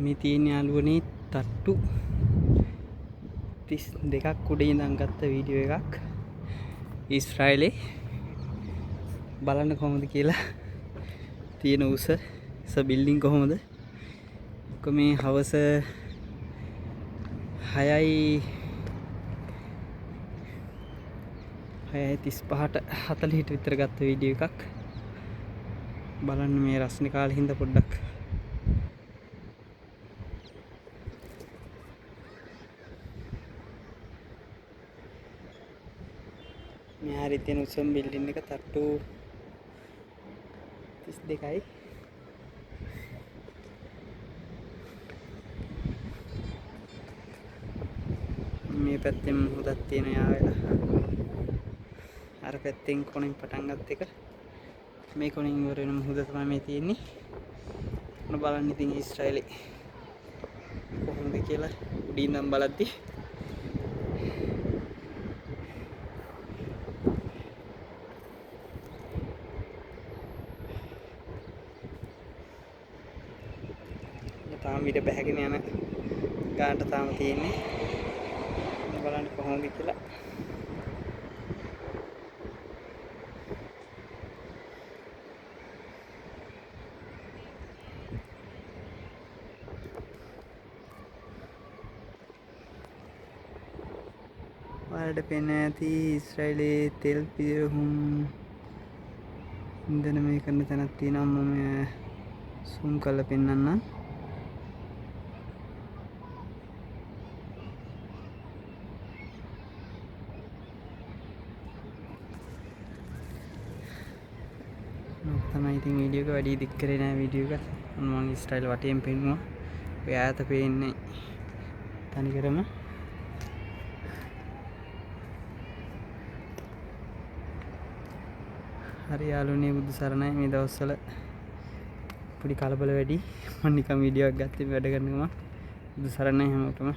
මේ තියෙන යාළුවනේ තට්ටු 32ක් උඩ ඉඳන් ගත්ත වීඩියෝ එකක් ඊශ්‍රායලේ. බලන්න කොහොමද කියලා තියෙන උස බිල්ඩින් කොහොමද. මේ හවස 6:35ට 40ට විතර ගත්ත වීඩියෝ එකක්. බලන්න මේ රස්නේ කාලේ හින්දා පොඩ්ඩක් මේ හරිය තියෙන උසම බිල්ඩින් එක තට්ටු 32යි. මේ පැත්තෙන් මුහුදක් තියෙන යාවෙලා අර පැත්තෙන් කොණින් පටන් ගත්ත එක මේ කොණින් ඉවර වෙන මුහුද තමයි මේ තියෙන්නේ. මොන බලන්න ඉතින් ඊශ්‍රායලේ කොහොමද කියලා උඩින් නම් බලද්දි තාම ඊට බැහැගෙන යන ගානට තාම තියෙන්නේ. බලන්න කොහොමද කියලා. ඔයාලට පේන්නේ නැති ඊශ්‍රායලයේ තෙල් පිරහුම් ඉන්ධන මේ කරන තැනක් තියෙනවා. මම zoom කරලා පෙන්නන්නම්. තමයි ඉතින් වීඩියෝ එක වැඩි දික් කරේ නෑ. වීඩියෝ එක මම ඊශ්‍රායල වටේම පෙන්නුවා. ඔය ඈත පේන්නේ තනිකරම හරි යාළුවනේ බුදු සරණයි. මේ දවස්වල පොඩි කලබල වැඩි. මම නිකන් වීඩියෝ එකක් ගත්තේ වැඩ කරන ගමන්. බුදු සරණයි හැමෝටම.